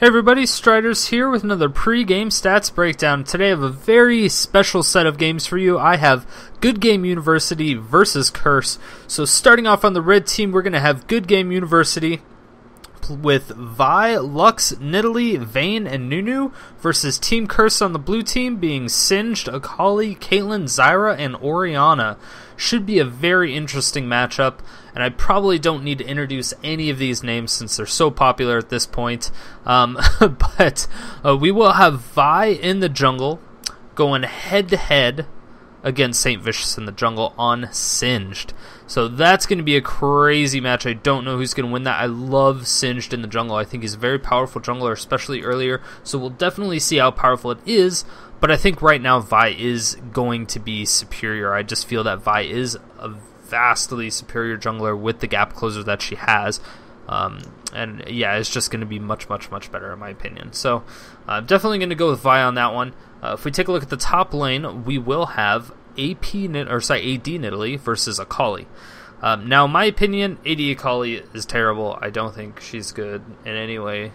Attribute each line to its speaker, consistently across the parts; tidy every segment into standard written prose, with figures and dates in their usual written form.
Speaker 1: Hey everybody, Striders here with another pre-game stats breakdown. Today I have a very special set of games for you. I have Good Game University versus Curse. So starting off on the red team, we're going to have Good Game University with Vi, Lux, Nidalee, Vayne, and Nunu versus Team Curse on the blue team being Singed, Akali, Caitlyn, Zyra, and Oriana. Should be a very interesting matchup, and I probably don't need to introduce any of these names since they're so popular at this point. But we will have Vi in the jungle going head-to-head against Stvicious in the jungle on Singed. So that's going to be a crazy match. I don't know who's going to win that. I love Singed in the jungle. I think he's a very powerful jungler, especially earlier. So we'll definitely see how powerful it is. But I think right now Vi is going to be superior. I just feel that Vi is a vastly superior jungler with the gap closer that she has. And yeah, it's just going to be much better in my opinion. So I'm definitely going to go with Vi on that one. If we take a look at the top lane, we will have AD Nidalee versus Akali. Now, in my opinion, AD Akali is terrible. I don't think she's good in any way.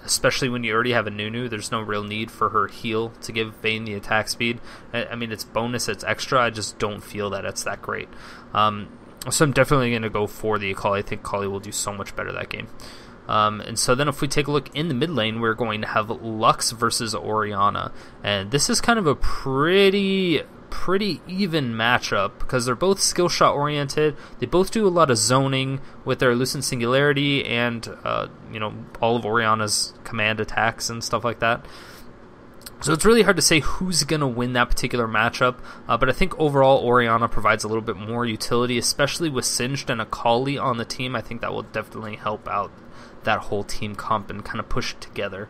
Speaker 1: Especially when you already have a Nunu, there's no real need for her heal to give Vayne the attack speed. I mean, it's bonus, it's extra. I just don't feel that it's that great. So I'm definitely going to go for the Akali. I think Akali will do so much better that game. And so then if we take a look in the mid lane, we're going to have Lux versus Oriana. And this is kind of a pretty even matchup because they're both skill shot oriented. They both do a lot of zoning with their Lucent Singularity and all of Oriana's command attacks and stuff like that. So it's really hard to say who's going to win that particular matchup, but I think overall Oriana provides a little bit more utility, especially with Singed and Akali on the team. I think that will definitely help out that whole team comp and kind of push it together.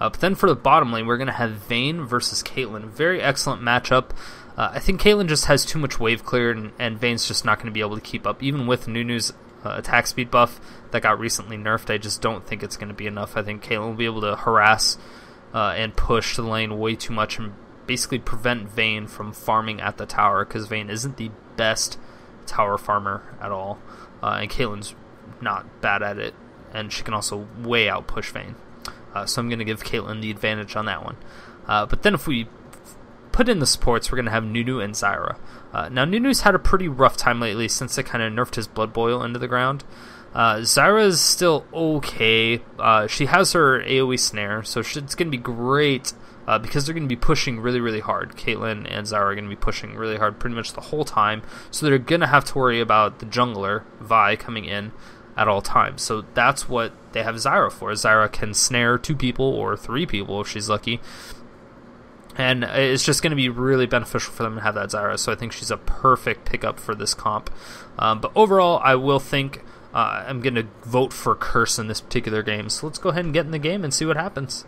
Speaker 1: But then for the bottom lane, we're going to have Vayne versus Caitlyn. Very excellent matchup. I think Caitlyn just has too much wave clear, and Vayne's just not going to be able to keep up. Even with Nunu's attack speed buff that got recently nerfed, I just don't think it's going to be enough. I think Caitlyn will be able to harass and push the lane way too much and basically prevent Vayne from farming at the tower, because Vayne isn't the best tower farmer at all. And Caitlyn's not bad at it, and she can also way out push Vayne. So I'm going to give Caitlyn the advantage on that one. But then if we put in the supports, we're going to have Nunu and Zyra. Now Nunu's had a pretty rough time lately since they kind of nerfed his Blood Boil into the ground. Zyra's still okay. She has her AoE snare, so it's going to be great because they're going to be pushing really hard. Caitlyn and Zyra are going to be pushing really hard pretty much the whole time, so they're going to have to worry about the jungler, Vi, coming in at all times. So that's what they have Zyra for. Zyra can snare 2 people or 3 people if she's lucky. And it's just going to be really beneficial for them to have that Zyra. So I think she's a perfect pickup for this comp. But overall, I will think I'm going to vote for Curse in this particular game. So let's go ahead and get in the game and see what happens.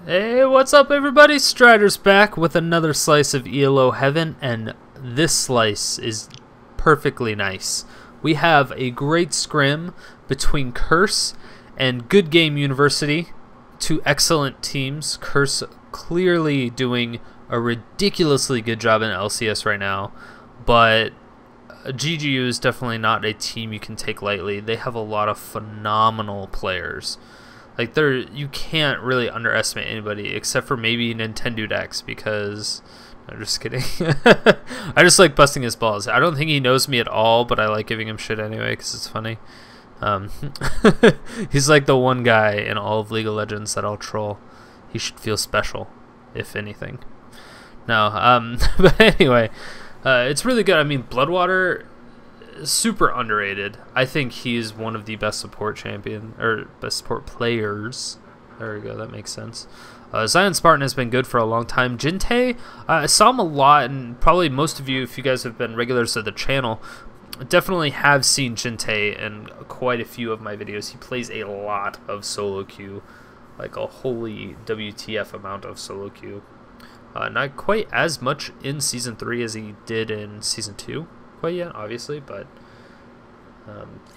Speaker 1: Hey, what's up everybody? Strider's back with another slice of ELO Heaven. And this slice is perfectly nice. We have a great scrim between Curse and Good Game University. 2 excellent teams. Curse clearly doing a ridiculously good job in LCS right now, but GGU is definitely not a team you can take lightly. They have a lot of phenomenal players. Like, you can't really underestimate anybody except for maybe NintendudeX, because I'm just kidding. I just like busting his balls. I don't think he knows me at all, but I like giving him shit anyway because it's funny. He's like the one guy in all of League of Legends that I'll troll. He should feel special, if anything. No, but anyway, it's really good. I mean, Bloodwater is super underrated. I think he's one of the best support best support players. There we go, that makes sense. ZionSpartan has been good for a long time. Jintae, I saw him a lot, and probably most of you, if you guys have been regulars of the channel, definitely have seen Jintae in quite a few of my videos. He plays a lot of solo queue, like a holy WTF amount of solo queue. Not quite as much in Season 3 as he did in Season 2 quite yet, obviously, but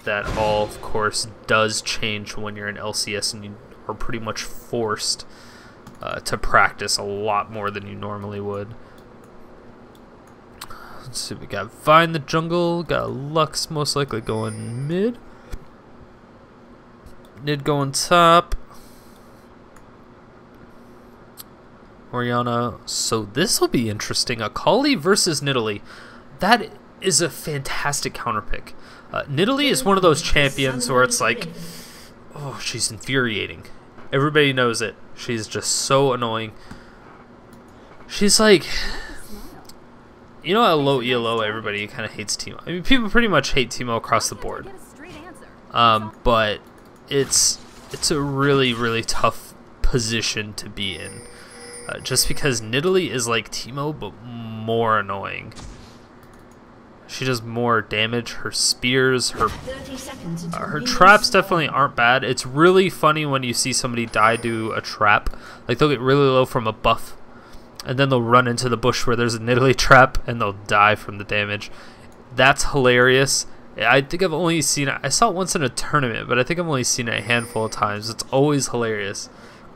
Speaker 1: that all, of course, does change when you're in LCS and you are pretty much forced to practice a lot more than you normally would. Let's see, we got Vi in the jungle, got Lux most likely going mid. Nid going top. Oriana. So this will be interesting. Akali versus Nidalee. That is a fantastic counter pick. Nidalee is one of those champions where it's like, oh, she's infuriating. Everybody knows it. She's just so annoying. She's like, you know, at low ELO, everybody kind of hates Teemo. I mean, people pretty much hate Teemo across the board. But it's a really, really tough position to be in. Just because Nidalee is like Teemo, but more annoying. She does more damage. Her spears, her traps definitely aren't bad. It's really funny when you see somebody die to a trap. Like, they'll get really low from a buff, and then they'll run into the bush where there's a Nidalee trap, and they'll die from the damage. That's hilarious. I think I've only seen it. I saw it once in a tournament, but I think I've only seen it a handful of times. It's always hilarious.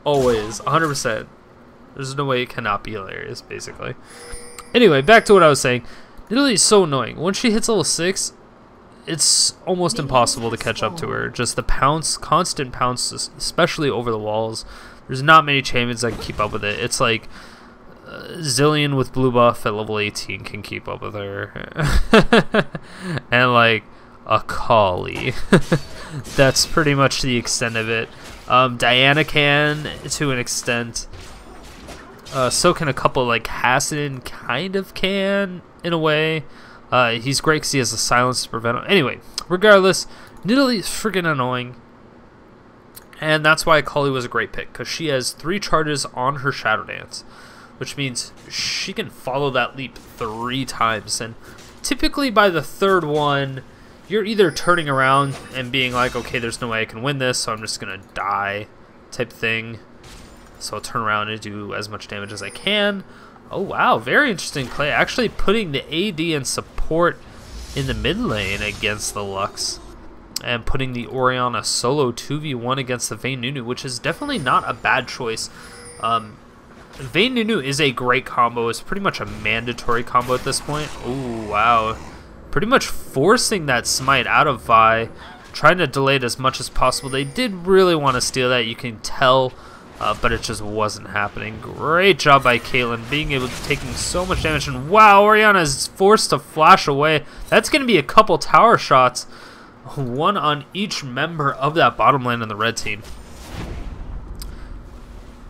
Speaker 1: Always. 100%. There's no way it cannot be hilarious, basically. Anyway, back to what I was saying. Nidalee is so annoying. Once she hits level 6, it's almost impossible to catch up to her. Just the pounce, constant pounce, especially over the walls. There's not many champions that can keep up with it. It's like Zillion with blue buff at level 18 can keep up with her. And like Akali. That's pretty much the extent of it. Diana can to an extent. So can a couple, like Hassan kind of can in a way. He's great because he has a silence to prevent him. Anyway, regardless, Nidalee is freaking annoying. And that's why Akali was a great pick, because she has 3 charges on her Shadow Dance, which means she can follow that leap 3 times. And typically by the 3rd one, you're either turning around and being like, okay, there's no way I can win this, so I'm just going to die type thing. So I'll turn around and do as much damage as I can. Oh wow, very interesting play. Actually putting the AD and support in the mid lane against the Lux. And putting the Oriana solo 2v1 against the Vayne Nunu, which is definitely not a bad choice. Vayne Nunu is a great combo. It's pretty much a mandatory combo at this point. Oh wow. Pretty much forcing that smite out of Vi. Trying to delay it as much as possible. They did really want to steal that, you can tell. But it just wasn't happening. Great job by Caitlyn, being able to taking so much damage. And wow, Oriana is forced to flash away. That's going to be a couple tower shots. 1 on each member of that bottom lane on the red team.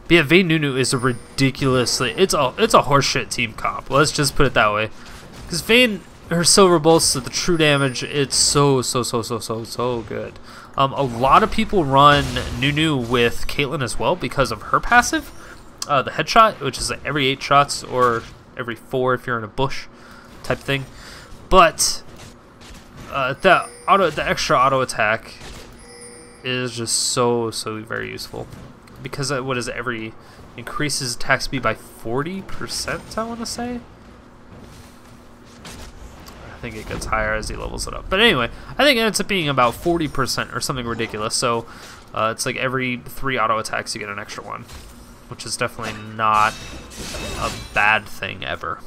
Speaker 1: But yeah, Vayne Nunu is a ridiculously... It's a horseshit team comp. Let's just put it that way. Because Vayne, her silver bolts, the true damage, it's so good. A lot of people run Nunu with Caitlyn as well because of her passive, the headshot, which is like every 8 shots or every 4 if you're in a bush type thing. But the extra auto attack is just so very useful because what is it, increases attack speed by 40%, I want to say. I think it gets higher as he levels it up. But anyway, I think it ends up being about 40% or something ridiculous. So it's like every 3 auto attacks you get an extra 1, which is definitely not a bad thing ever.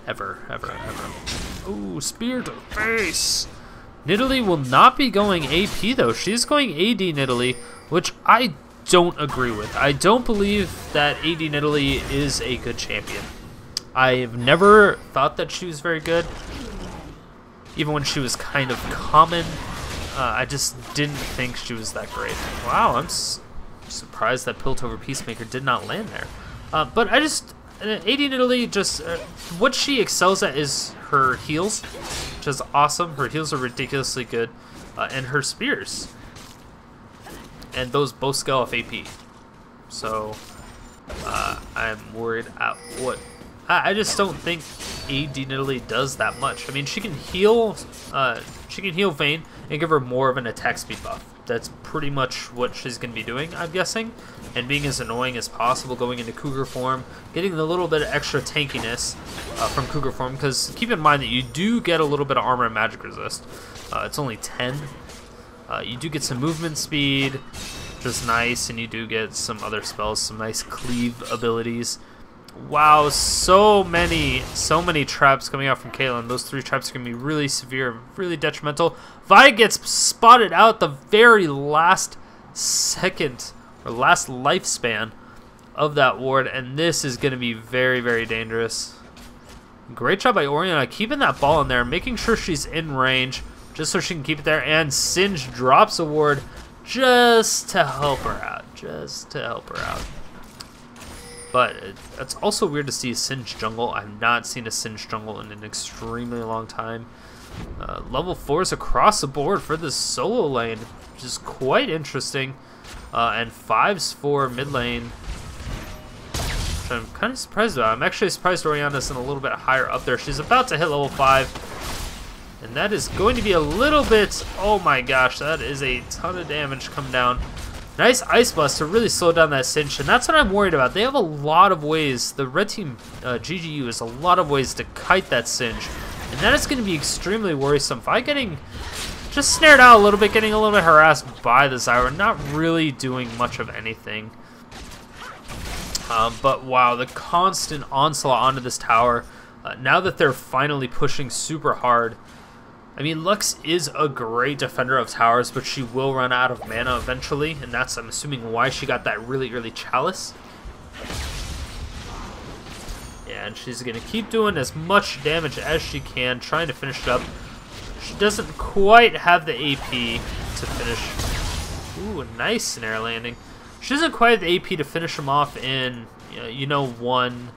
Speaker 1: Ever. Ooh, spear to the face. Nidalee will not be going AP though. She's going AD Nidalee, which I don't agree with. I don't believe that AD Nidalee is a good champion. I've never thought that she was very good. Even when she was kind of common, I just didn't think she was that great. Wow, I'm surprised that Piltover Peacemaker did not land there. But I just, AD Nidalee just, what she excels at is her heals, which is awesome. Her heals are ridiculously good, and her spears. And those both scale off AP. So, I'm worried at what... I just don't think AD Nidalee does that much. I mean, she can heal Vayne and give her more of an attack speed buff. That's pretty much what she's going to be doing, I'm guessing. And being as annoying as possible going into Cougar form, getting the little bit of extra tankiness from Cougar form, because keep in mind that you do get a little bit of armor and magic resist. It's only 10. You do get some movement speed, which is nice, and you do get some other spells, some nice cleave abilities. Wow, so many traps coming out from Caitlyn. Those 3 traps are going to be really severe, really detrimental. Vi gets spotted out the very last second, or last lifespan of that ward, and this is going to be very, very dangerous. Great job by Oriana keeping that ball in there, making sure she's in range just so she can keep it there, and Singe drops a ward just to help her out. But it's also weird to see Singe jungle. I've not seen a Singe jungle in an extremely long time. Level 4s across the board for the solo lane, which is quite interesting. And 5s for mid lane, which I'm kind of surprised about. I'm actually surprised Oriana's in a little bit higher up there. She's about to hit level 5. And that is going to be a little bit... Oh my gosh, that is a ton of damage come down. Nice Ice Blast to really slow down that Singe, and that's what I'm worried about. They have a lot of ways, the red team GGU has a lot of ways to kite that Singe, and that is going to be extremely worrisome. If I'm getting just snared out a little bit, getting a little bit harassed by the Zyra, not really doing much of anything. But wow, the constant onslaught onto this tower, now that they're finally pushing super hard. I mean, Lux is a great defender of towers, but she will run out of mana eventually, and that's, I'm assuming, why she got that really early Chalice. Yeah, and she's going to keep doing as much damage as she can, trying to finish it up. She doesn't quite have the AP to finish. Ooh, a nice snare landing. She doesn't quite have the AP to finish him off in, you know, one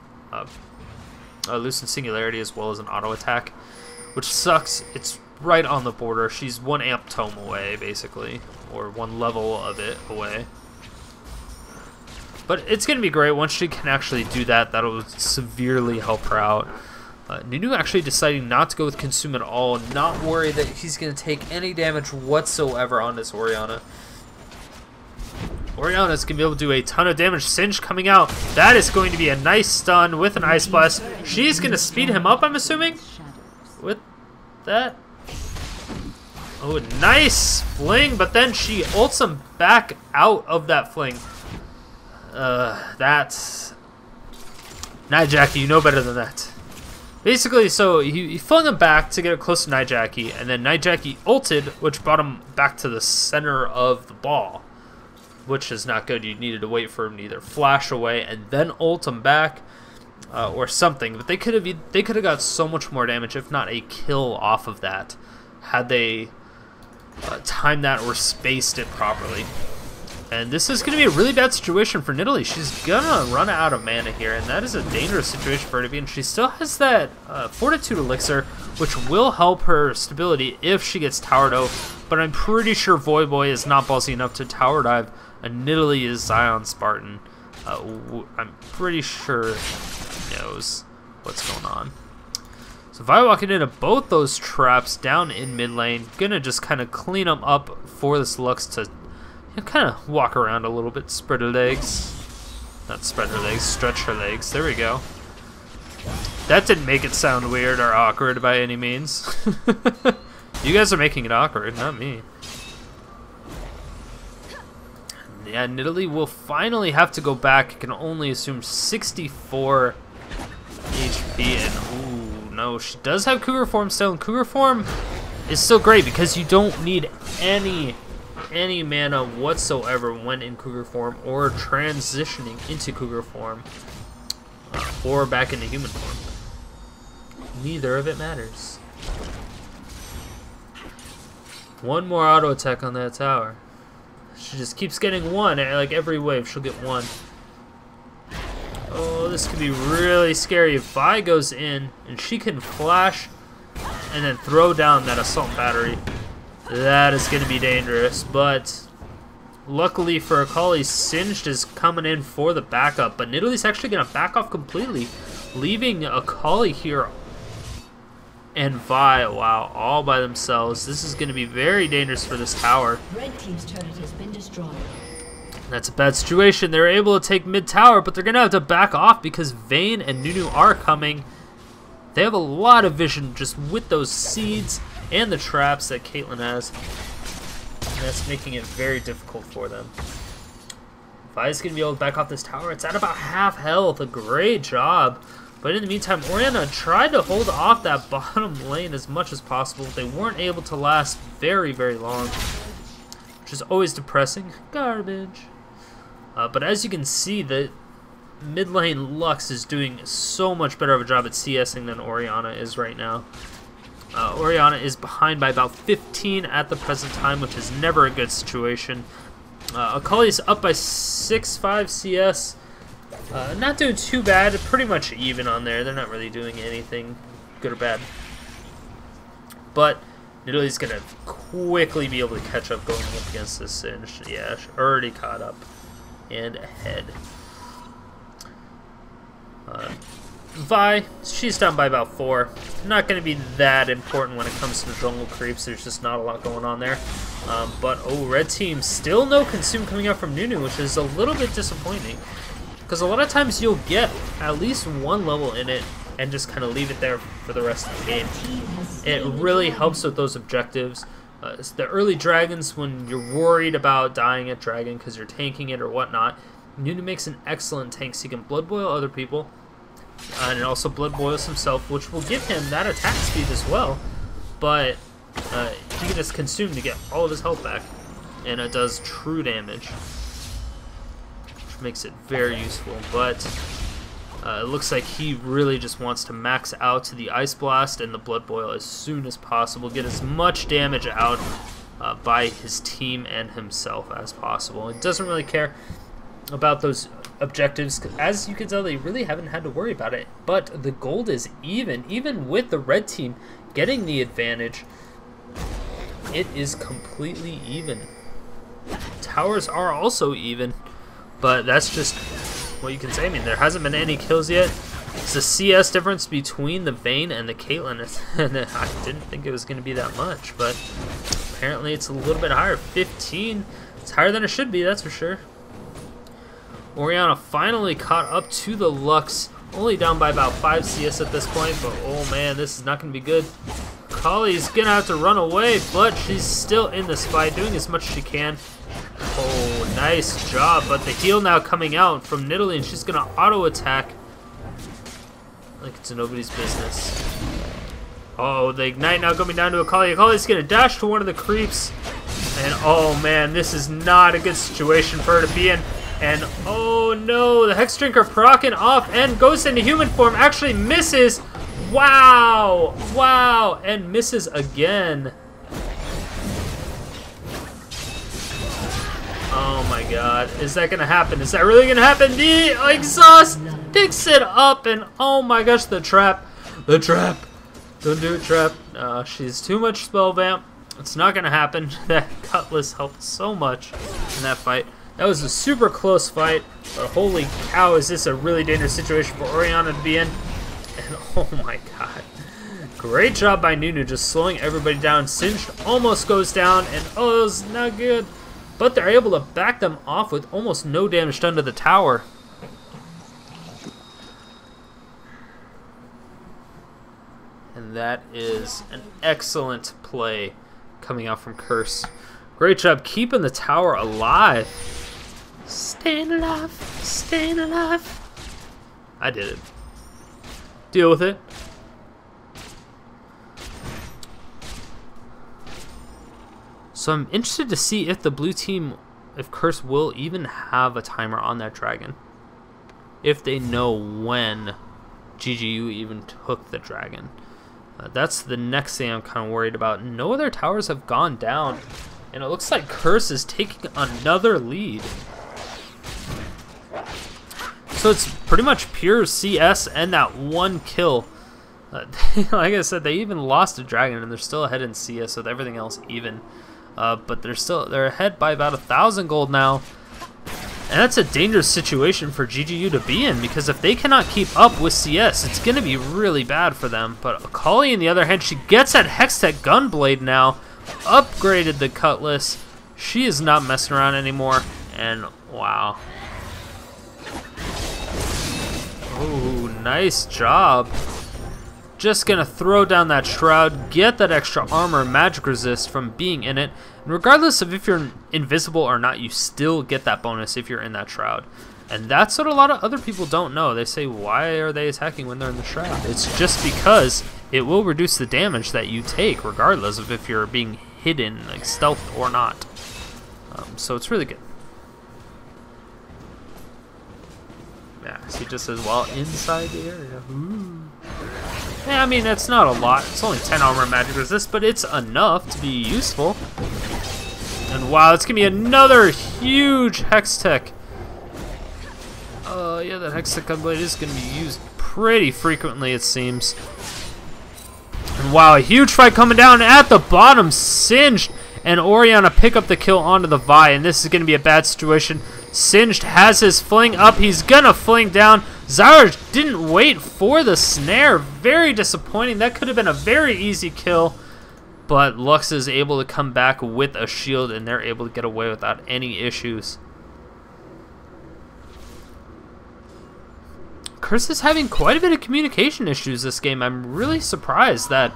Speaker 1: Lucent Singularity as well as an auto attack, which sucks. It's right on the border. She's 1 amp tome away, basically, or 1 level of it away. But it's going to be great once she can actually do that. That'll severely help her out. Nunu actually deciding not to go with Consume at all, not worried that he's going to take any damage whatsoever on this Oriana. Oriana's going to be able to do a ton of damage. Singe coming out. That is going to be a nice stun with an Ice Blast. She's going to speed him up, I'm assuming, with that. Oh, nice fling, but then she ults him back out of that fling. That's... Nyjacky, you know better than that. Basically, so he flung him back to get it close to Nyjacky, and then Nyjacky ulted, which brought him back to the center of the ball, which is not good. You needed to wait for him to either flash away and then ult him back, or something. But they could have got so much more damage, if not a kill, off of that, had they timed that or spaced it properly. And this is going to be a really bad situation for Nidalee. She's going to run out of mana here, and that is a dangerous situation for her to be in. She still has that Fortitude Elixir, which will help her stability if she gets towered out. But I'm pretty sure Voyboy is not ballsy enough to tower dive, and Nidalee is ZionSpartan. I'm pretty sure he knows what's going on. So Vi walking into both those traps down in mid lane, gonna just kind of clean them up for this Lux to kind of walk around a little bit, spread her legs. Not spread her legs, stretch her legs. There we go. That didn't make it sound weird or awkward by any means. You guys are making it awkward, not me. Yeah, Nidalee will finally have to go back. I can only assume 64 HP, and ooh, no, she does have Cougar Form still, and Cougar Form is still great because you don't need any mana whatsoever when in Cougar Form or transitioning into Cougar Form or back into human form. Neither of it matters. One more auto attack on that tower. She just keeps getting one, like every wave she'll get one. Oh, this could be really scary if Vi goes in and she can flash and then throw down that assault battery. That is going to be dangerous, but luckily for Akali, Singed is coming in for the backup, but Nidalee's actually going to back off completely, leaving Akali here and Vi, wow, all by themselves. This is going to be very dangerous for this tower.
Speaker 2: Red team's turret has been destroyed.
Speaker 1: That's a bad situation. They're able to take mid tower, but they're going to have to back off because Vayne and Nunu are coming. They have a lot of vision just with those seeds and the traps that Caitlyn has. And that's making it very difficult for them. Vi's going to be able to back off this tower. It's at about half health. A great job. But in the meantime, Oriana tried to hold off that bottom lane as much as possible. They weren't able to last very, very long, which is always depressing. Garbage. But as you can see, the mid lane Lux is doing so much better of a job at CSing than Oriana is right now. Oriana is behind by about 15 at the present time, which is never a good situation. Akali is up by 6-5 CS. Not doing too bad, pretty much even on there. They're not really doing anything good or bad. But Nidalee's going to quickly be able to catch up going up against this Singed. Yeah, already caught up and ahead. Vi, she's down by about 4. Not going to be that important when it comes to jungle creeps. There's just not a lot going on there. But, red team, still no consume coming out from Nunu, which is a little bit disappointing. Because a lot of times you'll get at least one level in it and just kind of leave it there for the rest of the game. It really helps with those objectives. It's the early dragons, when you're worried about dying at dragon because you're tanking it or whatnot, Nunu makes an excellent tank, so he can blood boil other people. And also blood boils himself, which will give him that attack speed as well. But he can just consume to get all of his health back. And it does true damage, which makes it very useful. But it looks like he really just wants to max out to the Ice Blast and the Blood Boil as soon as possible. Get as much damage out by his team and himself as possible. It doesn't really care about those objectives. As you can tell, they really haven't had to worry about it. But the gold is even with the red team getting the advantage. It is completely even. Towers are also even, but that's just what you can say. I mean, there hasn't been any kills yet. It's the CS difference between the Vayne and the Caitlyn, and I didn't think it was going to be that much, but apparently it's a little bit higher. 15. It's higher than it should be, that's for sure. Oriana finally caught up to the Lux, only down by about 5 CS at this point, but oh man, this is not going to be good. Akali's going to have to run away, but she's still in this fight, doing as much as she can. Oh, nice job, but the heal now coming out from Nidalee, and she's going to auto-attack like it's nobody's business. Oh, the Ignite now coming down to Akali. Akali's going to dash to one of the creeps, and oh man, this is not a good situation for her to be in. And oh no, the Hex Drinker procking off and goes into human form, actually misses. Wow, wow, and misses again. Oh my god, is that gonna happen? Is that really gonna happen? The exhaust picks it up, and oh my gosh, the trap. The trap. Don't do it, trap. She's too much spell vamp. It's not gonna happen. That Cutlass helped so much in that fight. That was a super close fight, but holy cow, is this a really dangerous situation for Oriana to be in. And oh my god. Great job by Nunu, just slowing everybody down. Singed almost goes down, and oh, it was not good. But they're able to back them off with almost no damage done to the tower. And that is an excellent play coming out from Curse. Great job keeping the tower alive. Staying alive, staying alive. I did it. Deal with it. So I'm interested to see if the blue team, if Curse will even have a timer on that dragon. If they know when GGU even took the dragon. That's the next thing I'm kind of worried about. No other towers have gone down. And it looks like Curse is taking another lead. So it's pretty much pure CS and that one kill. Like I said, they even lost a dragon and they're still ahead in CS with everything else even. But they're ahead by about 1,000 gold now. And that's a dangerous situation for GGU to be in, because if they cannot keep up with CS, it's going to be really bad for them. But Akali, on the other hand, she gets that Hextech Gunblade now. Upgraded the Cutlass. She is not messing around anymore. And wow. Ooh, nice job. Just gonna throw down that Shroud, get that extra armor, magic resist from being in it. And regardless of if you're invisible or not, you still get that bonus if you're in that Shroud. And that's what a lot of other people don't know. They say, why are they attacking when they're in the Shroud? It's just because it will reduce the damage that you take, regardless of if you're being hidden, like stealth or not. So it's really good. Yeah, he just says, while inside the area. Ooh. Yeah, I mean, that's not a lot. It's only 10 armor magic resist, but it's enough to be useful. And wow, it's going to be another huge Hex Tech. Yeah, that Hex Tech Gunblade is going to be used pretty frequently, it seems. And wow, a huge fight coming down at the bottom. Singed and Oriana pick up the kill onto the Vi, and this is going to be a bad situation. Singed has his fling up. He's going to fling down. Zyra didn't wait for the snare. Very disappointing. That could have been a very easy kill. But Lux is able to come back with a shield, and they're able to get away without any issues. Curse is having quite a bit of communication issues this game. I'm really surprised that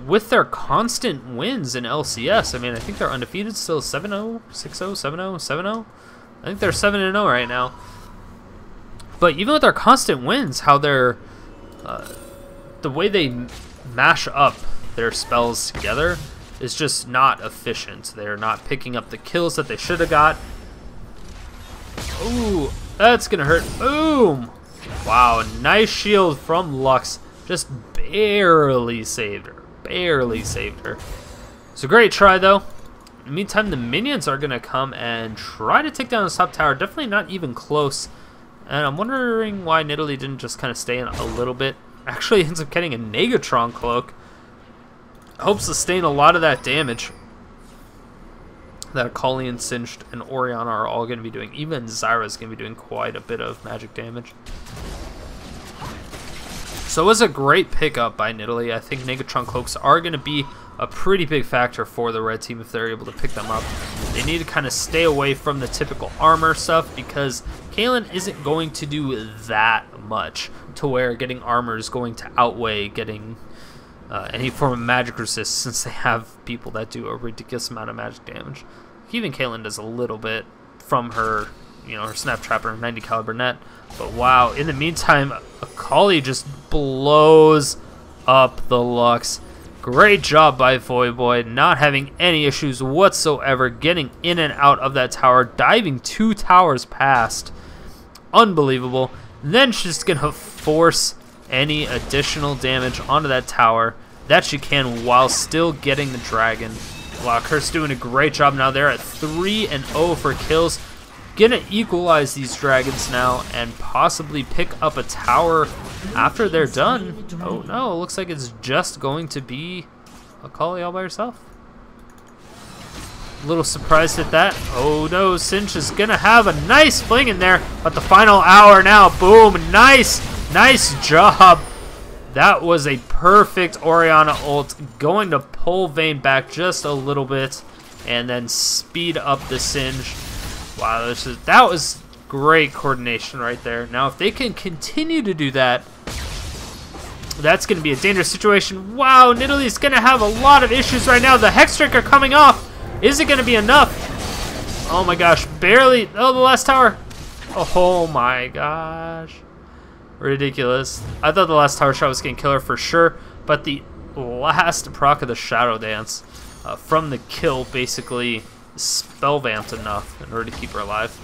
Speaker 1: with their constant wins in LCS, I mean, I think they're undefeated still, 7-0, 6-0, 7-0, 7-0. I think they're 7-0 right now. But even with their constant wins, how they're the way they mash up their spells together is just not efficient. They're not picking up the kills that they should have got. Ooh, that's gonna hurt. Boom! Wow, nice shield from Lux. Just barely saved her. Barely saved her. It's a great try, though. In the meantime, the minions are going to come and try to take down the top tower. Definitely not even close. And I'm wondering why Nidalee didn't just kind of stay in a little bit. Actually ends up getting a Negatron cloak. Helps sustain a lot of that damage that Akali and Singed and Oriana are all going to be doing. Even Zyra is going to be doing quite a bit of magic damage. So it was a great pickup by Nidalee. I think Negatron cloaks are going to be a pretty big factor for the red team if they're able to pick them up. They need to kind of stay away from the typical armor stuff because Caitlyn isn't going to do that much to where getting armor is going to outweigh getting any form of magic resist, since they have people that do a ridiculous amount of magic damage. Even Caitlyn does a little bit from her, you know, her Snap Trapper 90 caliber net. But wow, in the meantime, Akali just blows up the Lux. Great job by Voyboy, not having any issues whatsoever, getting in and out of that tower, diving 2 towers past. Unbelievable. Then she's gonna force any additional damage onto that tower that she can while still getting the dragon. Wow, Curse doing a great job now. They're at 3-0 for kills. Gonna equalize these dragons now and possibly pick up a tower after they're done. Oh no, it looks like it's just going to be Akali all by herself. A little surprised at that. Oh no, Cinch is gonna have a nice fling in there at the final hour now. Boom, nice job. That was a perfect Oriana ult, going to pull Vayne back just a little bit and then speed up the Singe. Wow, that was great coordination right there. Now, if they can continue to do that, that's going to be a dangerous situation. Wow, Nidalee's going to have a lot of issues right now. The Hex Trick are coming off. Is it going to be enough? Oh my gosh, barely. Oh, the last tower. Oh my gosh. Ridiculous. I thought the last tower shot was going to kill her for sure, but the last proc of the Shadow Dance from the kill basically spell vamped enough in order to keep her alive.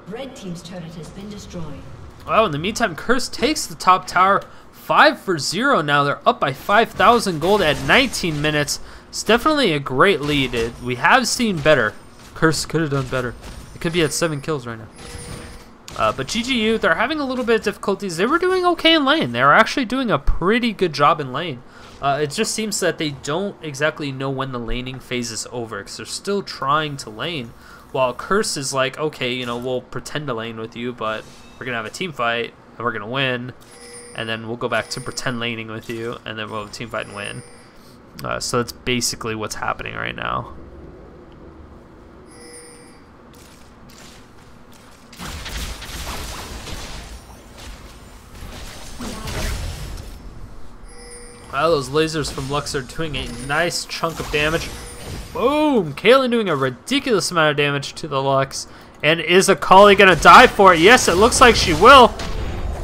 Speaker 2: Red team's turret has been destroyed.
Speaker 1: Wow, in the meantime, Curse takes the top tower. 5-0 now. They're up by 5,000 gold at 19 minutes. It's definitely a great lead. We have seen better. Curse could have done better. It could be at 7 kills right now. But GGU, they're having a little bit of difficulties. They were doing okay in lane. They were actually doing a pretty good job in lane. It just seems that they don't exactly know when the laning phase is over because they're still trying to lane. While Curse is like, okay, you know, we'll pretend to lane with you, but we're going to have a team fight and we're going to win. And then we'll go back to pretend laning with you, and then we'll have a team fight and win. So that's basically what's happening right now. Wow, those lasers from Lux are doing a nice chunk of damage. Boom! Caitlyn doing a ridiculous amount of damage to the Lux. And is Akali going to die for it? Yes, it looks like she will.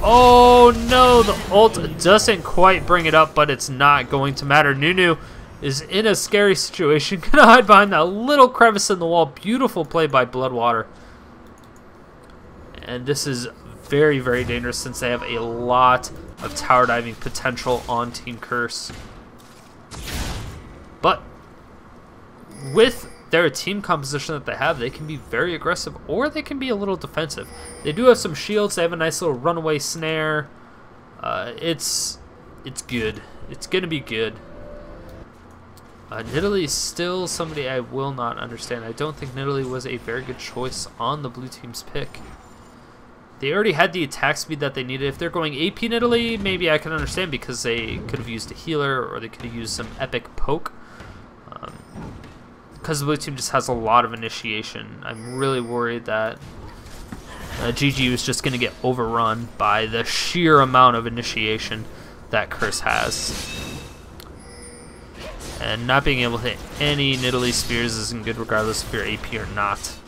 Speaker 1: Oh no, the ult doesn't quite bring it up, but it's not going to matter. Nunu is in a scary situation. Gonna hide behind that little crevice in the wall. Beautiful play by Bloodwater. And this is very, very dangerous since they have a lot of tower diving potential on Team Curse. But with their team composition that they have, they can be very aggressive or they can be a little defensive. They do have some shields. They have a nice little runaway snare. It's good. It's going to be good. Nidalee is still somebody I will not understand. I don't think Nidalee was a very good choice on the blue team's pick. They already had the attack speed that they needed. If they're going AP Nidalee, maybe I can understand because they could have used a healer or they could have used some epic poke. Because the blue team just has a lot of initiation. I'm really worried that GGU is just going to get overrun by the sheer amount of initiation that Curse has. And not being able to hit any Nidalee spears isn't good regardless if you're AP or not.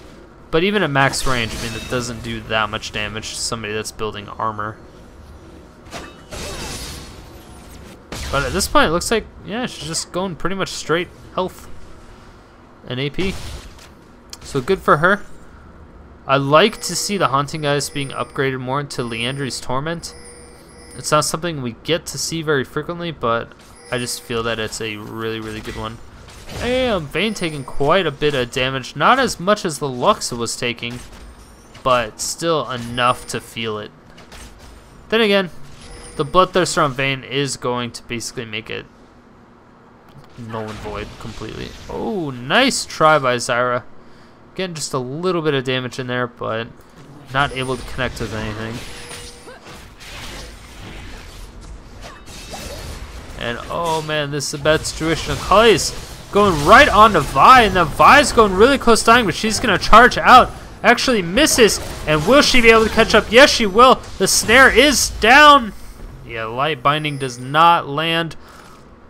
Speaker 1: But even at max range, I mean, it doesn't do that much damage to somebody that's building armor. But at this point, it looks like, yeah, she's just going pretty much straight health and AP. So good for her. I like to see the Haunting Guys being upgraded more into Liandry's Torment. It's not something we get to see very frequently, but I just feel that it's a really, really good one. Damn, Vayne taking quite a bit of damage. Not as much as the Luxa was taking, but still enough to feel it. Then again, the Bloodthirster on Vayne is going to basically make it null and void completely. Oh, nice try by Zyra. Getting just a little bit of damage in there, but not able to connect with anything. And oh man, this is a bad situation. Akali's going right on to Vi, and the Vi's going really close to dying, but she's going to charge out. Actually misses, and will she be able to catch up? Yes, she will. The snare is down. Yeah, light binding does not land.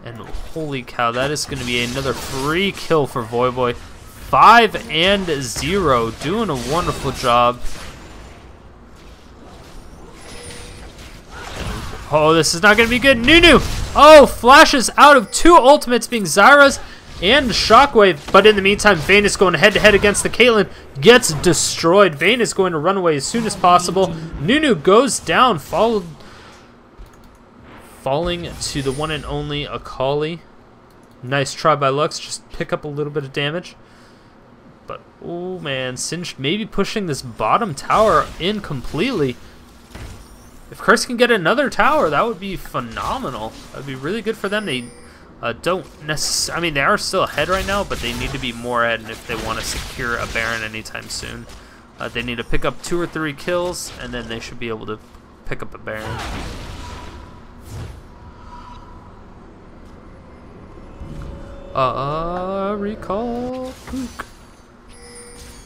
Speaker 1: And holy cow, that is going to be another free kill for Voyboy. 5-0, doing a wonderful job. Oh, this is not going to be good. Nunu! Oh, flashes out of two ultimates being Zyra's and Shockwave. But in the meantime, Vayne is going head-to-head against the Caitlyn. Gets destroyed. Vayne is going to run away as soon as possible. Nunu goes down, falling to the one and only Akali. Nice try by Lux. Just pick up a little bit of damage. But, oh man, Singed maybe pushing this bottom tower in completely. If Curse can get another tower, that would be phenomenal. That would be really good for them. They don't necessarily... I mean, they are still ahead right now, but they need to be more ahead if they want to secure a Baron anytime soon. They need to pick up 2 or 3 kills, and then they should be able to pick up a Baron. Recall. Pook.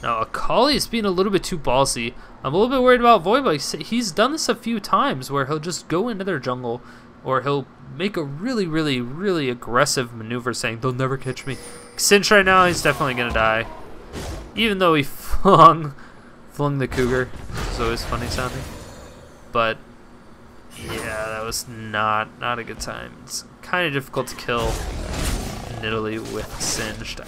Speaker 1: Now, Akali's being a little bit too ballsy. I'm a little bit worried about Voyboy. He's done this a few times where he'll just go into their jungle, or he'll make a really, really, really aggressive maneuver saying, they'll never catch me. Cinch right now, he's definitely going to die. Even though he flung the cougar. It's always funny sounding. But, yeah, that was not a good time. It's kind of difficult to kill Nidalee with Singed.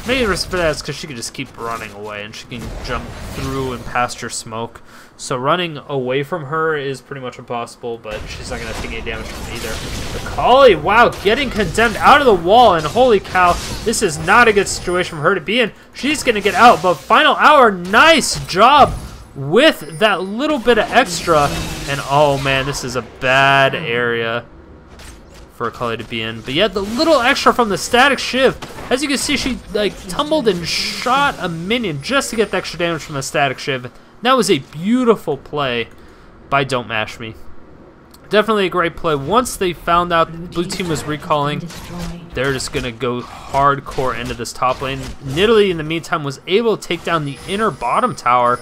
Speaker 1: Maybe the reason for that is because she can just keep running away and she can jump through and past your smoke. So running away from her is pretty much impossible, but she's not going to take any damage from either. Akali, wow, getting condemned out of the wall, and holy cow, this is not a good situation for her to be in. She's going to get out, but final hour, nice job with that little bit of extra. And oh man, this is a bad area for Akali to be in. But yeah, the little extra from the static shiv. As you can see, she like tumbled and shot a minion just to get the extra damage from the static shiv. That was a beautiful play by DontMashMe. Definitely a great play. Once they found out the blue team was recalling, they're just going to go hardcore into this top lane. Nidalee, in the meantime, was able to take down the inner bottom tower.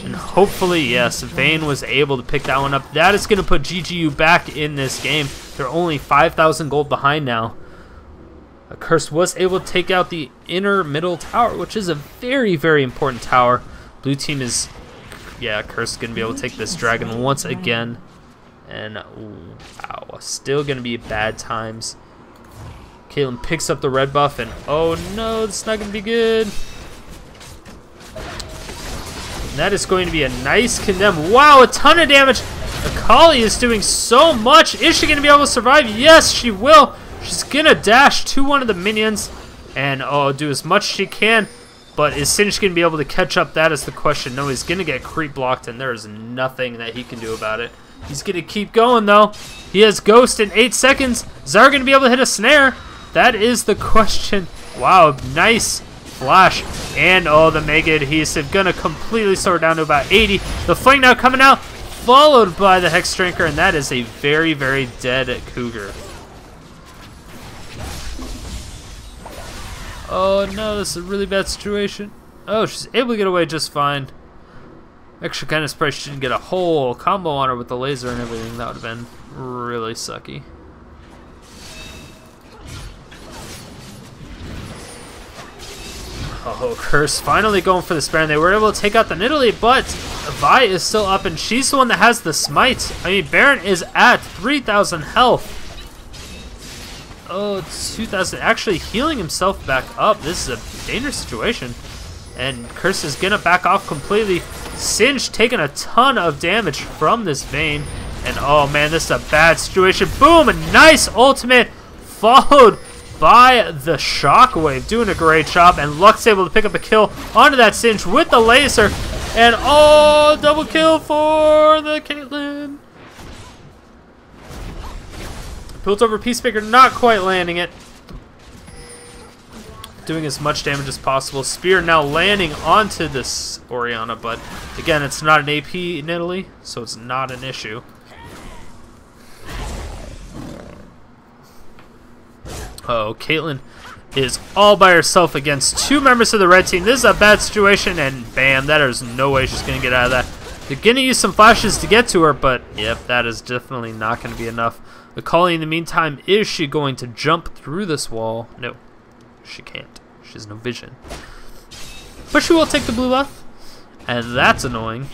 Speaker 1: And hopefully, yes, Vayne was able to pick that one up. That is going to put GGU back in this game. They're only 5,000 gold behind now. Curse was able to take out the inner middle tower, which is a very, very important tower. Blue team is, yeah, Curse going to be able to take this dragon once again. And, wow, still going to be bad times. Caitlyn picks up the red buff, and oh no, it's not going to be good. And that is going to be a nice condemn. Wow, a ton of damage. Akali is doing so much. Is she going to be able to survive? Yes, she will. She's going to dash to one of the minions and, oh, do as much as she can. But is Singed going to be able to catch up? That is the question. No, he's going to get creep blocked, and there is nothing that he can do about it. He's going to keep going, though. He has Ghost in 8 seconds. Zyra going to be able to hit a snare? That is the question. Wow, nice flash. And, oh, the Mega Adhesive going to completely slow her down to about 80. The Flank now coming out, followed by the Hex Drinker, and that is a very, very dead Cougar. Oh, no, this is a really bad situation. Oh, she's able to get away just fine. Actually, kind of surprised she didn't get a whole combo on her with the laser and everything. That would have been really sucky. Oh, Curse finally going for the spare, and they were able to take out the Nidalee, but Vi is still up, and she's the one that has the smite. I mean, Baron is at 3,000 health. Oh, 2,000. Actually healing himself back up. This is a dangerous situation. And Curse is going to back off completely. Singed taking a ton of damage from this Vayne. And oh man, this is a bad situation. Boom! A nice ultimate followed by the Shockwave. Doing a great job. And Luck's able to pick up a kill onto that Singed with the laser. And oh, double kill for the Caitlyn. Built over Peacemaker, not quite landing it. Doing as much damage as possible. Spear now landing onto this Oriana, but again, it's not an AP Nidalee, so it's not an issue. Oh, Caitlyn is all by herself against 2 members of the red team. This is a bad situation, and bam, that is no way she's going to get out of that. They're going to use some flashes to get to her, but yep, that is definitely not going to be enough. Akali, in the meantime, is she going to jump through this wall? No, she can't. She has no vision. But she will take the blue buff, and that's annoying.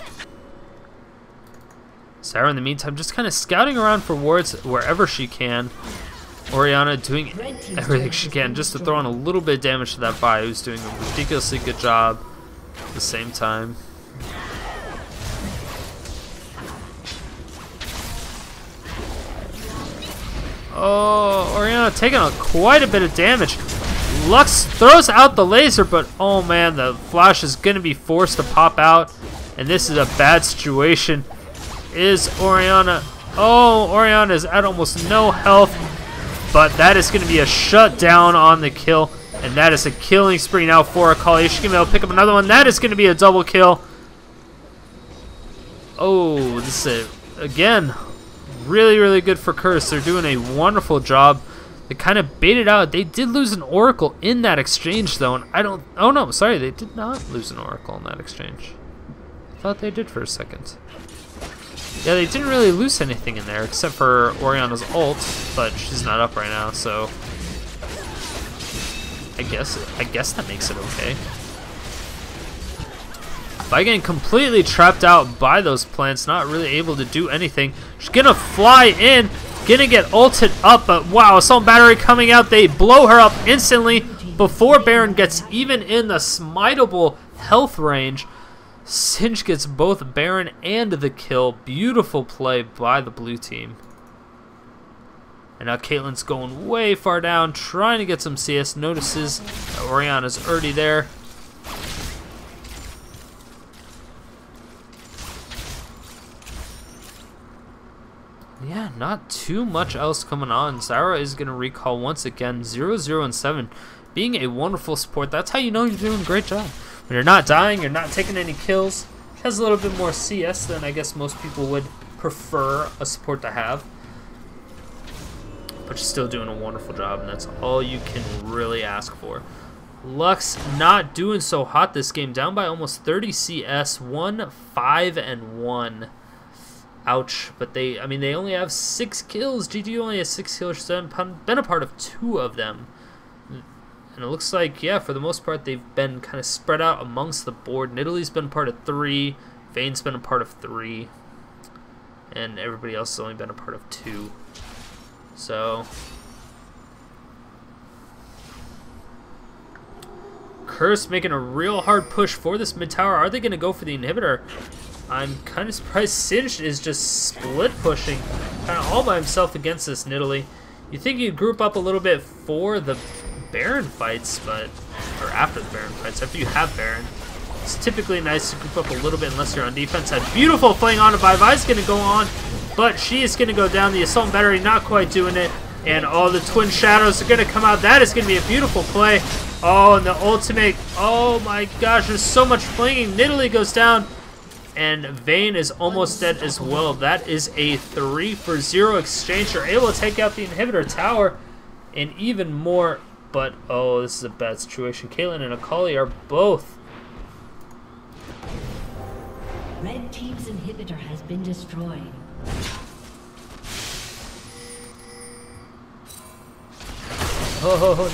Speaker 1: Zyra, in the meantime, just kind of scouting around for wards wherever she can. Oriana doing everything she can just to throw in a little bit of damage to that Vi, who's doing a ridiculously good job at the same time. Oh, Oriana taking quite a bit of damage. Lux throws out the laser, but oh man, the flash is going to be forced to pop out. And this is a bad situation. Is Oriana... Oh, Oriana is at almost no health. But that is going to be a shutdown on the kill. And that is a killing spree now for Akali. She's going to be able to pick up another one. That is going to be a double kill. Oh, this is, again, really, really good for Curse. They're doing a wonderful job. They kind of baited out. They did lose an Oracle in that exchange, though. And I don't... Oh, no, sorry. They did not lose an Oracle in that exchange. I thought they did for a second. Yeah, they didn't really lose anything in there except for Oriana's ult, but she's not up right now, so I guess that makes it okay. By getting completely trapped out by those plants, not really able to do anything. She's gonna fly in, gonna get ulted up, but wow, Assault Battery coming out. They blow her up instantly before Baron gets even in the smiteable health range. Singed gets both Baron and the kill. Beautiful play by the blue team. And now Caitlyn's going way far down, trying to get some CS. Notices that Oriana's already there. Yeah, not too much else coming on. Zyra is going to recall once again. 0, 0, and 7. Being a wonderful support. That's how you know you're doing a great job. When you're not dying, you're not taking any kills. She has a little bit more CS than I guess most people would prefer a support to have. But she's still doing a wonderful job, and that's all you can really ask for. Lux not doing so hot this game. Down by almost 30 CS. 1, 5, and 1. Ouch. But they only have 6 kills. GGU only has 6 kills. She's been a part of 2 of them. And it looks like, yeah, for the most part, they've been kind of spread out amongst the board. Nidalee's been part of 3. Vayne's been a part of 3. And everybody else has only been a part of 2. So Curse making a real hard push for this mid tower. Are they going to go for the inhibitor? I'm kind of surprised Singed is just split pushing kind of all by himself against this Nidalee. You think you'd group up a little bit for the Baron fights, but or after the Baron fights, after you have Baron. It's typically nice to group up a little bit unless you're on defense. That beautiful fling on by Vi's going to go on, but she is going to go down. The Assault Battery not quite doing it, and all the Twin Shadows are going to come out. That is going to be a beautiful play. Oh, and the ultimate. Oh my gosh, there's so much flinging. Nidalee goes down, and Vayne is almost dead as well. That is a 3-for-0 exchange. You're able to take out the inhibitor tower, and even more. But, oh, this is a bad situation. Caitlyn and Akali are both.
Speaker 2: Red team's inhibitor has been destroyed.
Speaker 1: Oh,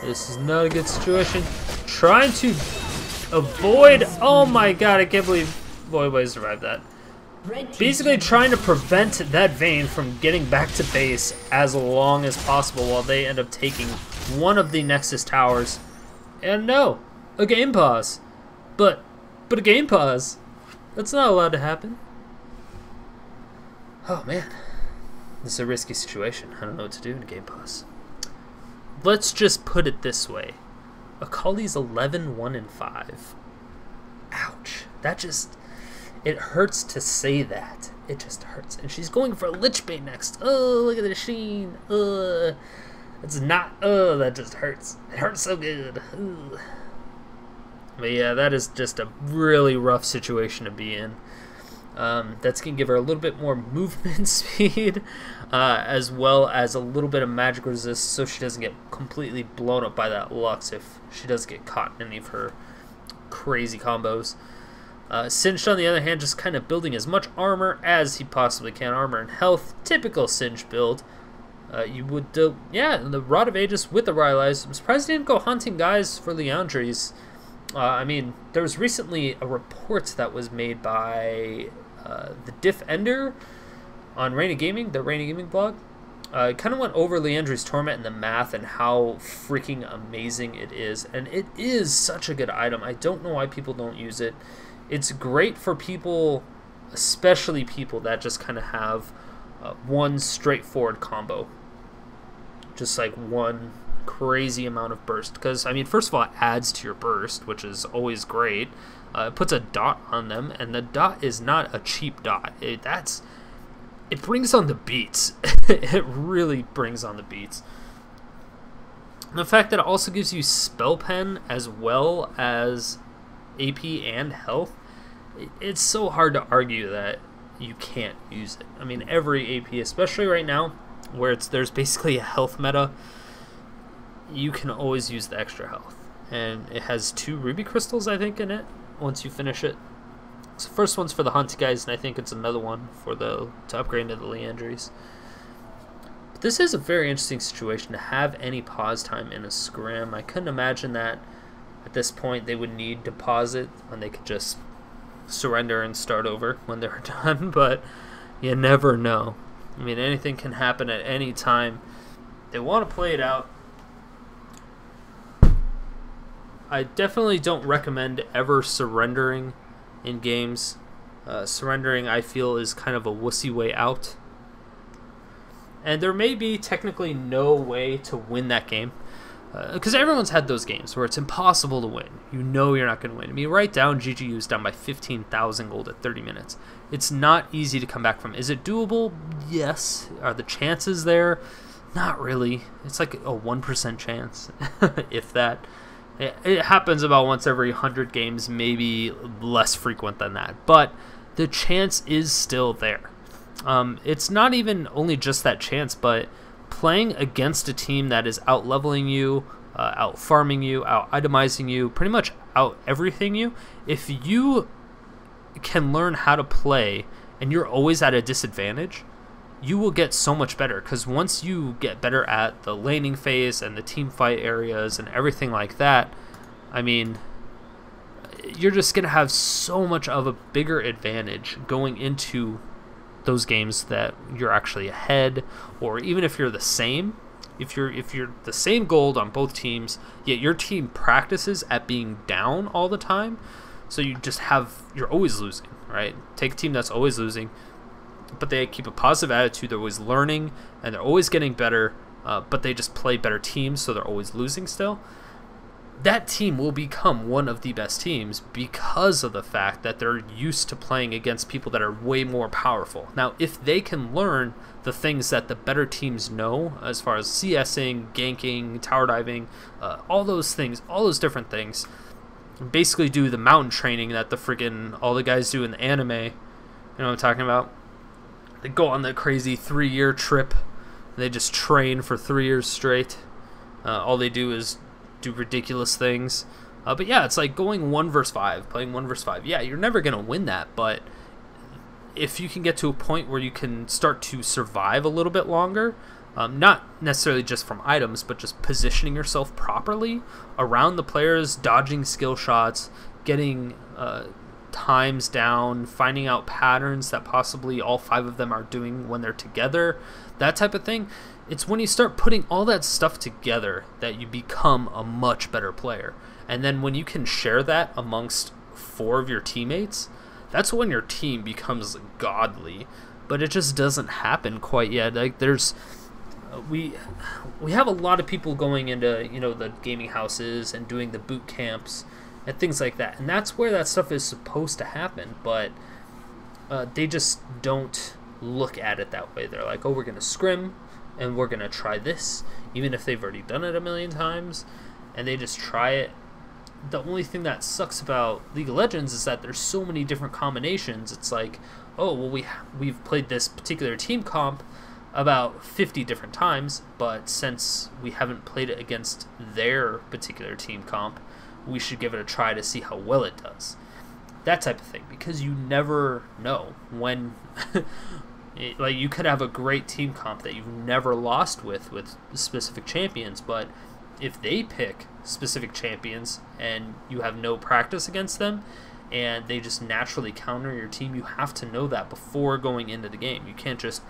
Speaker 1: no. This is not a good situation. Trying to avoid. Oh my god, I can't believe Voyboy survived that. Basically trying to prevent that Vayne from getting back to base as long as possible while they end up taking one of the Nexus towers. And no, a game pause. But a game pause. That's not allowed to happen. Oh man, this is a risky situation. I don't know what to do in a game pause. Let's just put it this way. Akali's 11-1-5. Ouch. That just... It hurts to say that. It just hurts. And she's going for a Lich Bait next. Oh, look at the sheen. It's not. That just hurts. It hurts so good. Ugh. But yeah, that is just a really rough situation to be in. That's going to give her a little bit more movement speed, as well as a little bit of magic resist so she doesn't get completely blown up by that Lux if she does get caught in any of her crazy combos. Singed, on the other hand, just kind of building as much armor as he possibly can. Armor and health, typical Singed build. You would do, yeah, the Rod of Aegis with the Rylai's. I'm surprised he didn't go hunting guys for Liandry's. I mean, there was recently a report that was made by the Diff Ender on Rainy Gaming, the Rainy Gaming blog. It kind of went over Liandry's Torment and the math and how freaking amazing it is. And it is such a good item. I don't know why people don't use it. It's great for people, especially people that just kind of have one straightforward combo. Just like one crazy amount of burst. Because, I mean, first of all, it adds to your burst, which is always great. It puts a dot on them, and the dot is not a cheap dot. It brings on the beats. It really brings on the beats. And the fact that it also gives you Spell Pen as well as AP and health, it's so hard to argue that you can't use it. I mean, every AP, especially right now, where there's basically a health meta, you can always use the extra health. And it has 2 ruby crystals, I think, in it, once you finish it. So first one's for the hunt guys, and I think it's another one for to upgrade into the Liandry's. But this is a very interesting situation to have any pause time in a scrim. I couldn't imagine that at this point they would need to pause it when they could just surrender and start over when they're done, but you never know. I mean, anything can happen at any time. They want to play it out. I definitely don't recommend ever surrendering in games. Surrendering, I feel, is kind of a wussy way out. And there may be technically no way to win that game. Because everyone's had those games where it's impossible to win. You know you're not going to win. I mean, right down, GGU is down by 15,000 gold at 30 minutes. It's not easy to come back from. Is it doable? Yes. Are the chances there? Not really. It's like a 1% chance, if that. It happens about once every 100 games, maybe less frequent than that. But the chance is still there. It's not even only just that chance, but playing against a team that is out-leveling you, out-farming you, out-itemizing you, pretty much out-everything you, if you can learn how to play and you're always at a disadvantage, you will get so much better, because once you get better at the laning phase and the team fight areas and everything like that, I mean, you're just going to have so much of a bigger advantage going into those games that you're actually ahead, or even if you're the same. If you're the same gold on both teams, yet your team practices at being down all the time, so you're always losing, right? Take a team that's always losing, but they keep a positive attitude, they're always learning, and they're always getting better, but they just play better teams, so they're always losing still. That team will become one of the best teams because of the fact that they're used to playing against people that are way more powerful. Now, if they can learn the things that the better teams know, as far as CSing, ganking, tower diving, all those things, all those different things, basically do the mountain training that all the guys do in the anime, you know what I'm talking about? They go on that crazy 3-year trip, and they just train for 3 years straight. All they do is do ridiculous things. But yeah, it's like going 1 versus 5, playing 1 versus 5. Yeah, you're never going to win that, but if you can get to a point where you can start to survive a little bit longer, not necessarily just from items, but just positioning yourself properly around the players, dodging skill shots, getting times down, finding out patterns that possibly all 5 of them are doing when they're together, that type of thing. It's when you start putting all that stuff together that you become a much better player. And then when you can share that amongst 4 of your teammates, that's when your team becomes godly. But it just doesn't happen quite yet. Like, we have a lot of people going into, you know, the gaming houses and doing the boot camps and things like that, and that's where that stuff is supposed to happen, but they just don't look at it that way. They're like, oh, we're going to scrim, and we're going to try this, even if they've already done it a million times, and they just try it. The only thing that sucks about League of Legends is that there's so many different combinations. It's like, oh, well, we've played this particular team comp about 50 different times, but since we haven't played it against their particular team comp, we should give it a try to see how well it does. That type of thing, because you never know when like, you could have a great team comp that you've never lost with specific champions, but if they pick specific champions and you have no practice against them and they just naturally counter your team, you have to know that before going into the game. You can't just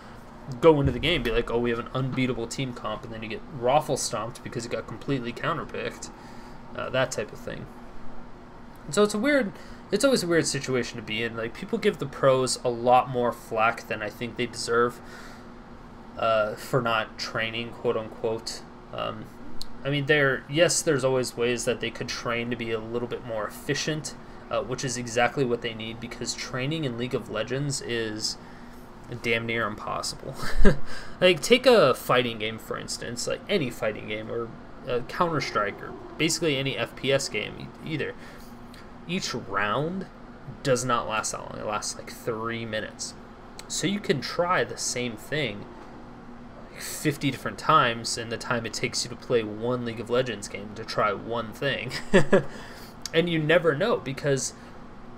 Speaker 1: go into the game and be like, oh, we have an unbeatable team comp, and then you get raffle stomped because you got completely counterpicked. That type of thing. And so it's always a weird situation to be in. Like, people give the pros a lot more flack than I think they deserve for not training, quote unquote. I mean, there's always ways that they could train to be a little bit more efficient, which is exactly what they need, because training in League of Legends is damn near impossible. Like, take a fighting game, for instance, like any fighting game, or Counter-Strike, or basically any FPS game either. Each round does not last that long. It lasts like 3 minutes. So you can try the same thing 50 different times in the time it takes you to play one League of Legends game, to try one thing. And you never know, because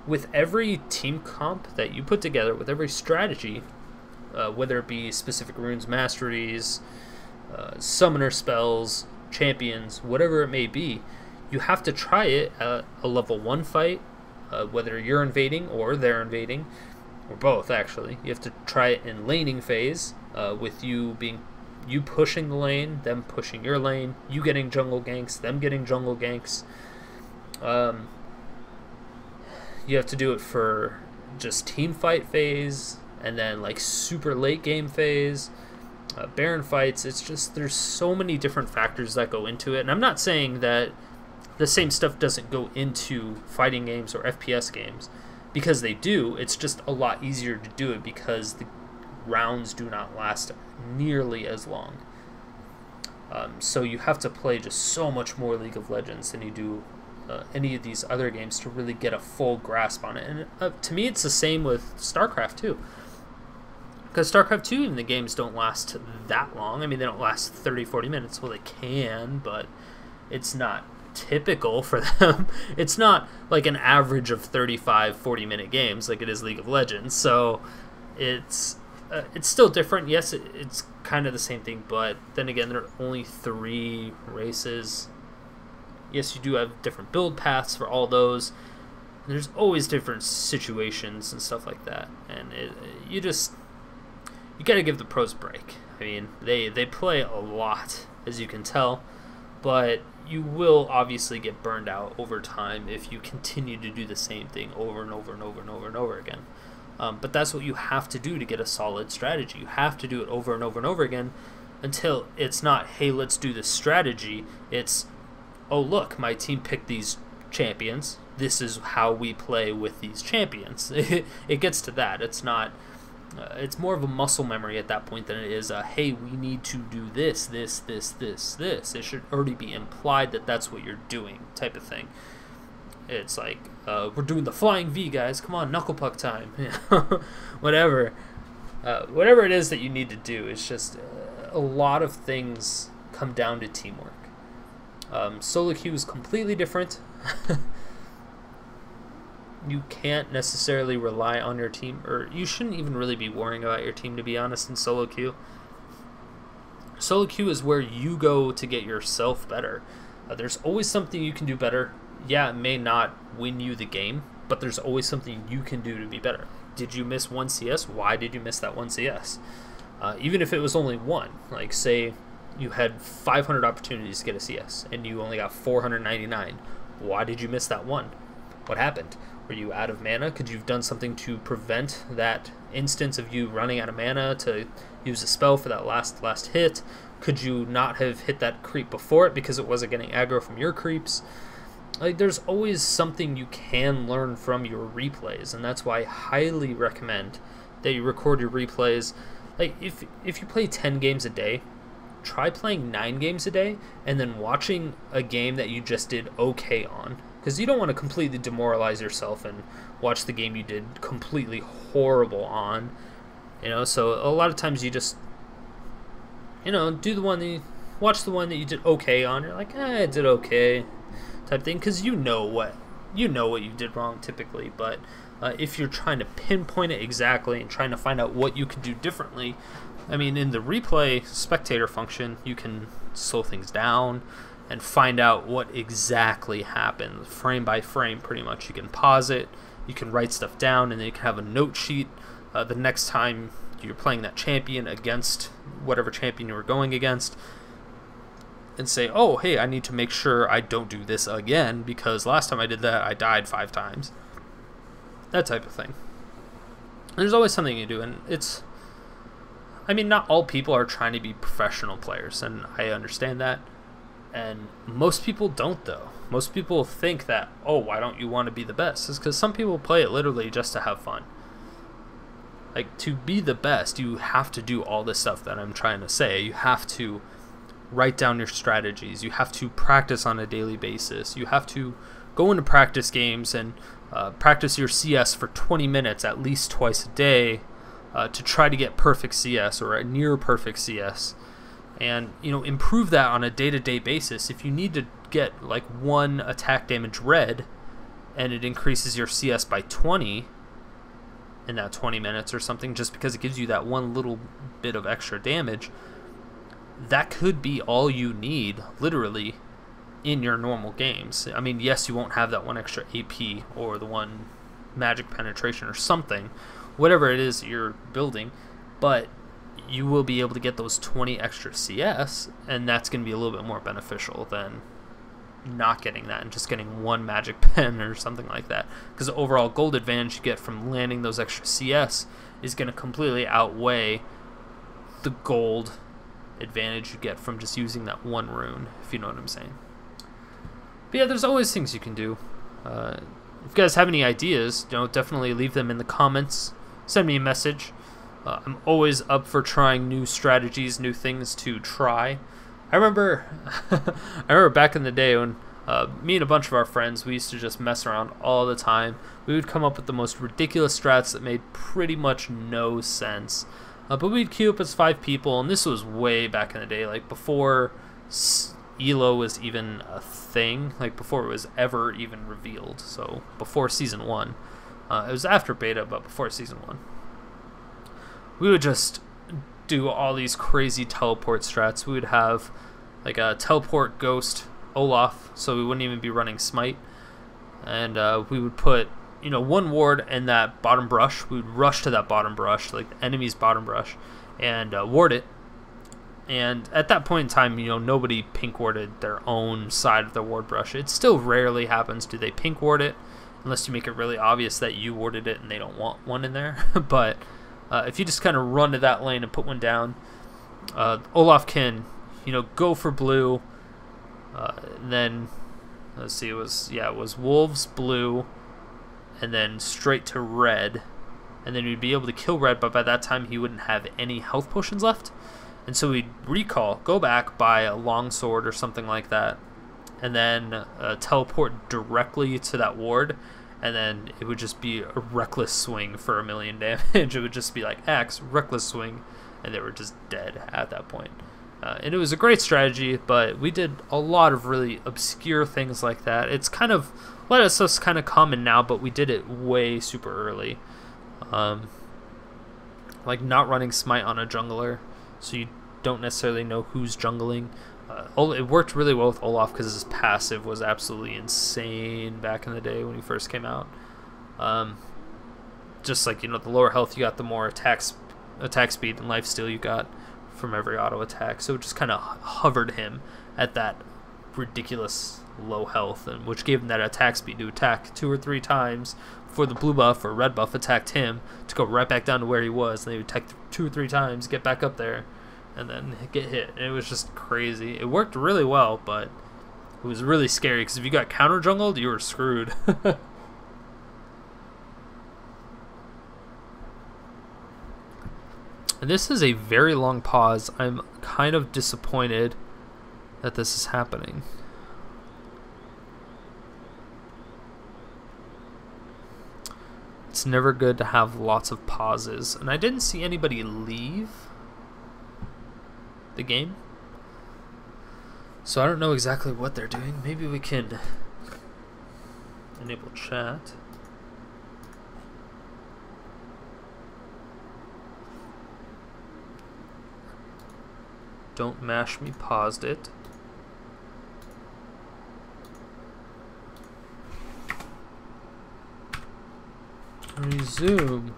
Speaker 1: with every team comp that you put together, with every strategy, whether it be specific runes masteries, summoner spells, champions, whatever it may be, you have to try it at a level 1 fight, whether you're invading or they're invading, or both actually. You have to try it in laning phase, with you pushing the lane, them pushing your lane, you getting jungle ganks, them getting jungle ganks. You have to do it for just team fight phase, and then like super late game phase, Baron fights. It's just, there's so many different factors that go into it, and I'm not saying that the same stuff doesn't go into fighting games or FPS games, because they do. It's just a lot easier to do it because the rounds do not last nearly as long. So you have to play just so much more League of Legends than you do any of these other games to really get a full grasp on it. And to me, it's the same with StarCraft 2. Because StarCraft 2, even the games don't last that long. I mean, they don't last 30, 40 minutes. Well, they can, but it's not typical for them. It's not like an average of 35, 40-minute games like it is League of Legends. So it's it's still different. Yes, it's kind of the same thing, but then again, there are only 3 races. Yes, you do have different build paths for all those. There's always different situations and stuff like that, and you gotta give the pros a break. I mean, they play a lot, as you can tell, but you will obviously get burned out over time if you continue to do the same thing over and over and over and over and over again. But that's what you have to do to get a solid strategy. You have to do it over and over and over again until it's not, hey, let's do this strategy. It's, oh, look, my team picked these champions. This is how we play with these champions. It gets to that. It's not... it's more of a muscle memory at that point than it is hey, we need to do this. It should already be implied that that's what you're doing type of thing. It's like, we're doing the flying V, guys. Come on, knuckle puck time. Whatever. Whatever it is that you need to do, it's just a lot of things come down to teamwork. Solo queue is completely different. You can't necessarily rely on your team, or you shouldn't even really be worrying about your team, to be honest, in solo queue. Solo queue is where you go to get yourself better. There's always something you can do better. Yeah, it may not win you the game, but there's always something you can do to be better. Did you miss 1 CS? Why did you miss that 1 CS? Even if it was only 1, like say you had 500 opportunities to get a CS and you only got 499. Why did you miss that 1? What happened? Were you out of mana? Could you have done something to prevent that instance of you running out of mana to use a spell for that last hit? Could you not have hit that creep before it because it wasn't getting aggro from your creeps? Like, there's always something you can learn from your replays, and that's why I highly recommend that you record your replays. Like, if you play 10 games a day, try playing 9 games a day and then watching a game that you just did okay on. Because you don't want to completely demoralize yourself and watch the game you did completely horrible on. You know, so a lot of times you just, you know, watch the one that you did okay on. You're like, I did okay, type thing. Because you know what you did wrong typically. But if you're trying to pinpoint it exactly and trying to find out what you could do differently, I mean, in the replay spectator function, you can slow things down and find out what exactly happened, frame by frame, pretty much. You can pause it, you can write stuff down, and then you can have a note sheet the next time you're playing that champion against whatever champion you were going against, and say, oh, hey, I need to make sure I don't do this again, because last time I did that, I died 5 times. That type of thing. There's always something you do, and it's... I mean, not all people are trying to be professional players, and I understand that. And most people don't, though. Most people think that, oh, why don't you want to be the best? It's because some people play it literally just to have fun. Like, to be the best, you have to do all this stuff that I'm trying to say. You have to write down your strategies. You have to practice on a daily basis. You have to go into practice games and practice your CS for 20 minutes at least twice a day to try to get perfect CS or a near perfect CS. And, you know, improve that on a day-to-day basis. If you need to get like 1 attack damage red and it increases your CS by 20 in that 20 minutes or something, just because it gives you that 1 little bit of extra damage, that could be all you need, literally, in your normal games. I mean, yes, you won't have that 1 extra AP or the 1 magic penetration or something, whatever it is that you're building, but you will be able to get those 20 extra CS, and that's going to be a little bit more beneficial than not getting that and just getting 1 magic pen or something like that, because the overall gold advantage you get from landing those extra CS is going to completely outweigh the gold advantage you get from just using that 1 rune, if you know what I'm saying. But yeah, there's always things you can do. If you guys have any ideas, you know, definitely leave them in the comments. Send me a message. I'm always up for trying new strategies, new things to try. I remember back in the day when me and a bunch of our friends, we used to just mess around all the time. We would come up with the most ridiculous strats that made pretty much no sense. But we'd queue up as 5 people, and this was way back in the day, like before ELO was even a thing, like before it was ever even revealed. So before Season 1. It was after beta, but before Season 1. we would just do all these crazy teleport strats. We would have like a teleport ghost Olaf, so we wouldn't even be running smite, and we would put, you know, one ward in that bottom brush. We would rush to that bottom brush, like the enemy's bottom brush, and ward it. And at that point in time, you know, nobody pink warded their own side of the ward brush. It still rarely happens do they pink ward it, unless you make it really obvious that you warded it and they don't want one in there. But if you just kind of run to that lane and put one down, Olaf can, you know, go for blue. And then let's see, it was wolves, blue, and then straight to red, and then we'd be able to kill red. But by that time, he wouldn't have any health potions left. And so we'd recall, go back, buy a longsword or something like that, and then teleport directly to that ward, and then it would just be a reckless swing for 1,000,000 damage. It would just be like axe, reckless swing, and they were just dead at that point. And it was a great strategy, but we did a lot of really obscure things like that. It's kind of, let us kind of common now, but we did it way super early. Like not running smite on a jungler, so you don't necessarily know who's jungling. It worked really well with Olaf because his passive was absolutely insane back in the day when he first came out. Just like, you know, the lower health you got, the more attack speed and lifesteal you got from every auto attack. So it just kind of hovered him at that ridiculous low health, and which gave him that attack speed to attack 2 or 3 times before the blue buff or red buff attacked him, to go right back down to where he was, and they would attack 2 or 3 times, get back up there, and then get hit. And it was just crazy. It worked really well, but it was really scary because if you got counter jungled, you were screwed. And this is a very long pause. I'm kind of disappointed that this is happening. It's never good to have lots of pauses. And I didn't see anybody leave the game, so I don't know exactly what they're doing. Maybe we can enable chat. DontMashMe paused it. Resume.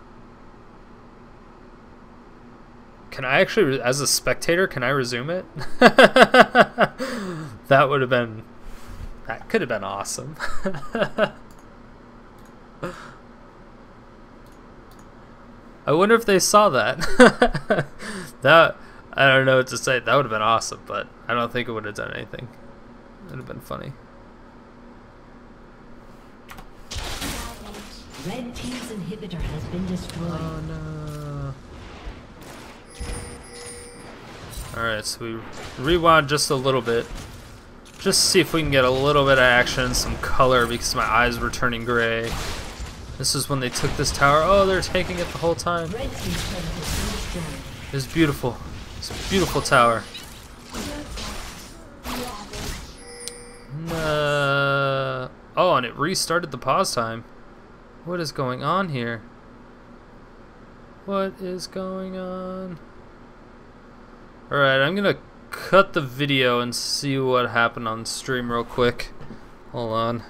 Speaker 1: Can I actually, as a spectator, can I resume it? That would have been, that could have been awesome. I wonder if they saw that. That, I don't know what to say. That would have been awesome, but I don't think it would have done anything. It would have been funny.
Speaker 2: Red team's inhibitor has been destroyed.
Speaker 1: Oh no. Alright, so we rewound just a little bit. Just to see if we can get a little bit of action, some color, because my eyes were turning gray. This is when they took this tower. Oh, they're taking it the whole time.
Speaker 2: Red team's turret has been destroyed.
Speaker 1: It's beautiful. It's a beautiful tower. Oh, and it restarted the pause time. What is going on here? What is going on? Alright, I'm gonna cut the video and see what happened on stream real quick. Hold on.